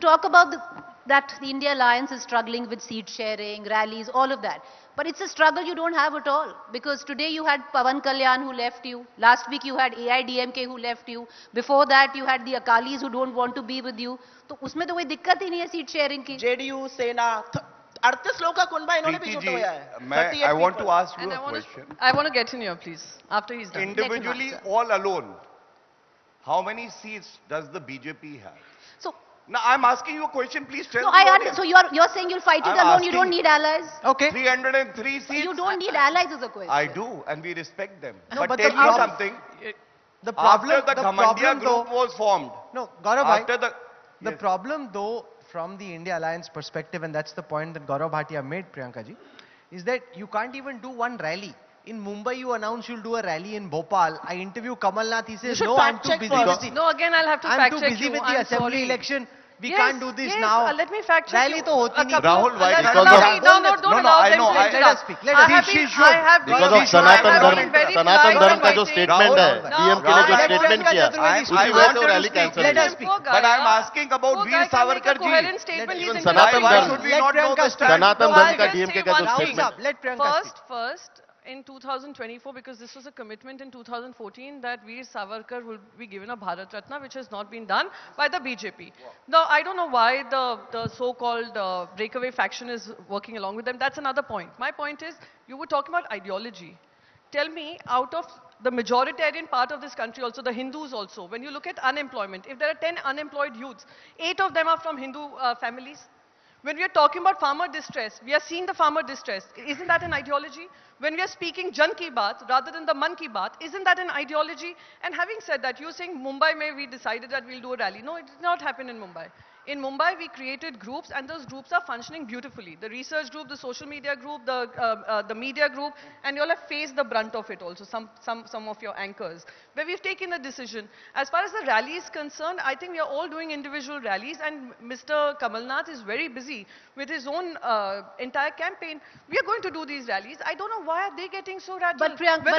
talk about that the India Alliance is struggling with seat sharing, rallies, all of that. But it's a struggle you don't have at all. Because today you had Pawan Kalyan who left you. Last week you had I.N.D.I.A who left you. Before that you had the Akalis who don't want to be with you. तो उसमें तो कोई दिक्कत ही नहीं है seat sharing की. JDU, सेना 38 लोगों का कुनबा इन्होंने भी जुटा हुआ है. I want to ask you a question. I want to get in here, please, after he's done. Individually, all alone, how many seats does the BJP have? So, now I'm asking you a question, please tell me. So you're saying you'll fight it alone, you don't need allies? Okay. 303 seats. You don't need allies is a question. I do, and we respect them. No, but but tell me something. The problem, after the Ghamandiya group was formed. No, Gaurav bhai, After the problem though, from the India Alliance perspective, and that's the point that Gaurav Bhatia made, Priyanka ji, is that you can't even do one rally. In Mumbai, you announce you'll do a rally in Bhopal. I interview Kamal Nath. He says, no, I'm too busy with the... No, again, I'll have to I'm fact too check busy you. with the I'm assembly sorry. election. We Yes, can't do this yes, now. Let me fact check Rally you. to hoti nahi. Rahul, why? Don't No, allow I them know. to Let us speak. Let us speak. I have been Because of Sanatan Dharm का जो statement है, DMK ने जो statement किया, उसी वजह से वो rally cancel Let हुई. us speak. But I'm asking about Veer Savarkar ji. Even Why, Sanatan why Dharm, should we not know the stand? Sanatan Dharm का DMK का जो statement. Let Priyanka speak. First, in 2024, because this was a commitment in 2014 that Veer Savarkar will be given a Bharat Ratna, which has not been done by the BJP. Now, I don't know why the so-called breakaway faction is working along with them. That's another point. My point is, you were talking about ideology. Tell me, out of the majoritarian part of this country also, the Hindus also, when you look at unemployment, if there are 10 unemployed youths, 8 of them are from Hindu families. When we are talking about farmer distress, we are seeing the farmer distress. Isn't that an ideology? When we are speaking Jan Ki Baat rather than the Man Ki Baat, isn't that an ideology? And having said that, you're saying Mumbai we decided that we'll do a rally. No, it did not happen in Mumbai. In Mumbai, we created groups, and those groups are functioning beautifully. The research group, the social media group, the media group, and you all have faced the brunt of it also, some of your anchors, where we've taken a decision. As far as the rally is concerned, I think we are all doing individual rallies, and Mr. Kamal Nath is very busy with his own entire campaign. We are going to do these rallies. I don't know why are they getting so radical. But Priyanka,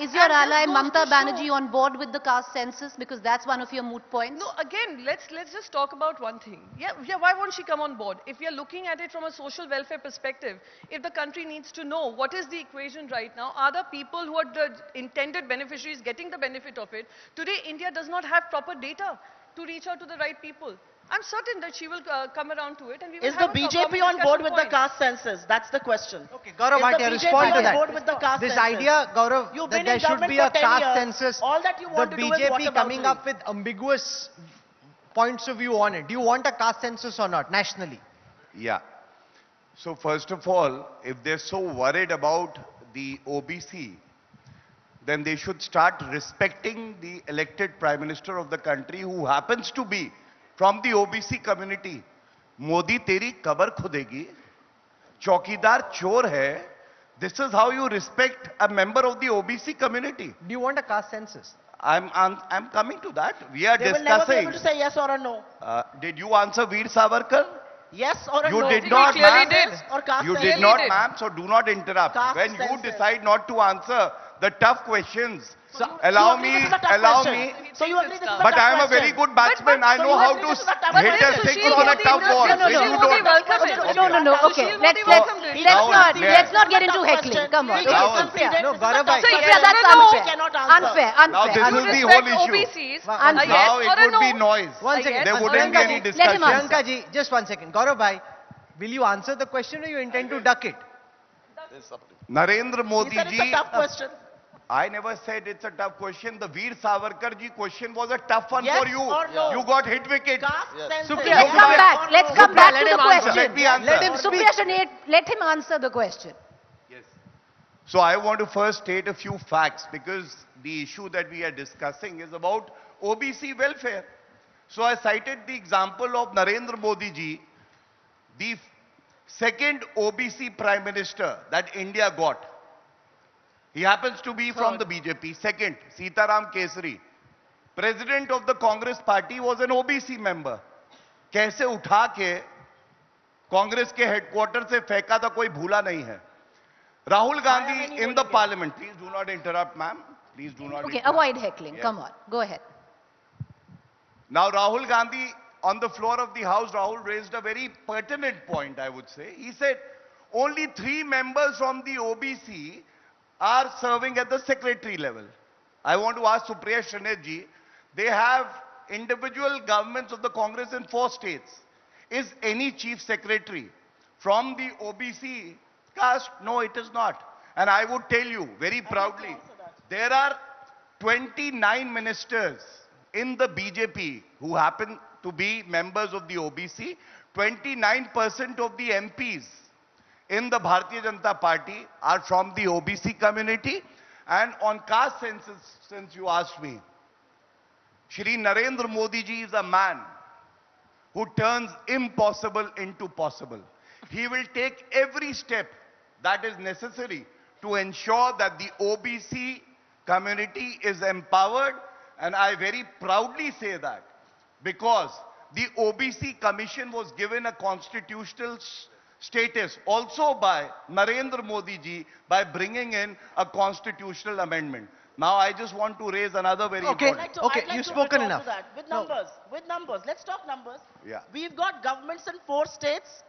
Is your ally and Mamata this goes to Banerjee show- on board with the caste census? Because that's one of your moot points. No, again, let's just talk about one thing. Yeah, why won't she come on board? If we are looking at it from a social welfare perspective, if the country needs to know what is the equation right now, are the people who are the intended beneficiaries getting the benefit of it? Today, India does not have proper data to reach out to the right people. I'm certain that she will come around to it, and we will Is the have a BJP common on board discussion with the point. caste census? That's the question. Okay, Gaurav Is the Bhatia, BJP respond to on that. board with the caste This census? idea, Gaurav, You've that been there in should government be for a 10 caste years. census, All that you want the to do is BJP water coming bottling. up with ambiguous points of view on it. Do you want a caste census or not, nationally? Yeah. So first of all, if they're so worried about the OBC, then they should start respecting the elected Prime Minister of the country who happens to be from the OBC community. Modi teri kabar khudegi, चौकीदार चोर है. This is how you respect a member of the OBC community. Do you want a caste census? I'm coming to that. We are They will never be discussing. able to say yes or a no. Did you answer Veer Savarkar? Yes or a You no. did He not, clearly ma'am. did. Or caste You census. did not, did. ma'am, so do not interrupt. Caste When you census. decide not to answer the tough questions, So allow you me, agree this is a tough allow question? me. So you agree this is a But tough I am a question? very good batsman. I so know you how agree to this is a tough hit a question? six Sushil on a Modi tough ball. welcome it. When Sushil you Modi don't. welcome it. No. Okay, Sushil Modi welcomed it. let's not get into Tough heckling. question. Come on. He Okay, just unfair. conceded No, this is a Gaurav tough bhai. So, question. yeah, that's He unfair. cannot answer. Unfair. Now this You is the respect whole issue. OBCs. One second. Yes Now or it a would no? be noise. One second. There Yes. wouldn't be any Let him discussion. answer. Priyanka ji, just one second. Gaurav bhai, will you answer the question or you intend to duck it? Narendra He Modi said it's a ji, tough question. I never said it's a tough question. The Veer Savarkar ji question was a tough one Yes for you. or no? You got hit wicket. Caste census. Supriya, Let's come Yes back. or Let's no? come back Let to the him answer. question. Let me answer. Let him speak. Supriya Shanade, let him answer the question. So I want to first state a few facts because the issue that we are discussing is about OBC welfare. So I cited the example of Narendra Modi ji, the second OBC Prime Minister that India got. He happens to be from the BJP. Second, Sitaram Kesari. President of the Congress party was an OBC member. कैसे उठा के कांग्रेस के headquarter से फेंका था कोई भूला नहीं है. Rahul Gandhi in the parliament. Please do not interrupt, ma'am. Please do not Okay, interrupt. avoid heckling. Yes. Come on. Go ahead. Now Rahul Gandhi on the floor of the House, Rahul raised a very pertinent point, I would say. He said, only 3 members from the OBC are serving at the secretary level. I want to ask Supriya Shanerji, they have individual governments of the Congress in 4 states. Is any chief secretary from the OBC caste? No, it is not. And I would tell you very proudly, there are 29 ministers in the BJP who happen to be members of the OBC. 29% of the MPs in the Bharatiya Janata Party are from the OBC community. And on caste census, since you asked me, Shri Narendra Modi ji is a man who turns impossible into possible. He will take every step that is necessary to ensure that the OBC community is empowered, and I very proudly say that because the OBC Commission was given a constitutional status also by Narendra Modi ji by bringing in a constitutional amendment. Now I just want to raise another very important. You've spoken enough. With numbers, with numbers. Let's talk numbers. Yeah. We've got governments in 4 states.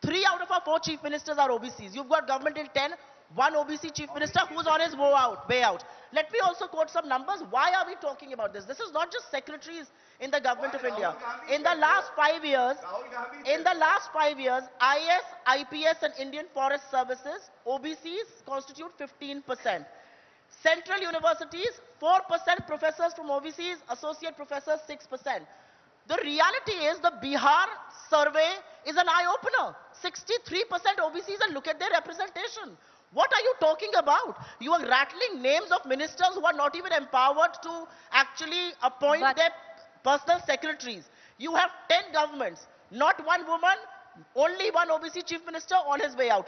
3 out of our 4 chief ministers are OBCs. You've got government in 10. 1 OBC chief minister who's on his way out. Let me also quote some numbers. Why are we talking about this? This is not just secretaries in the government of India. In the last 5 years, IS, IPS and Indian Forest Services, OBCs constitute 15%. Central universities, 4% professors from OBCs, associate professors 6%. The reality is the Bihar survey is an eye-opener. 63% OBCs, and look at their representation. What are you talking about? You are rattling names of ministers who are not even empowered to actually appoint their personal secretaries. You have 10 governments, not 1 woman, only 1 OBC chief minister on his way out.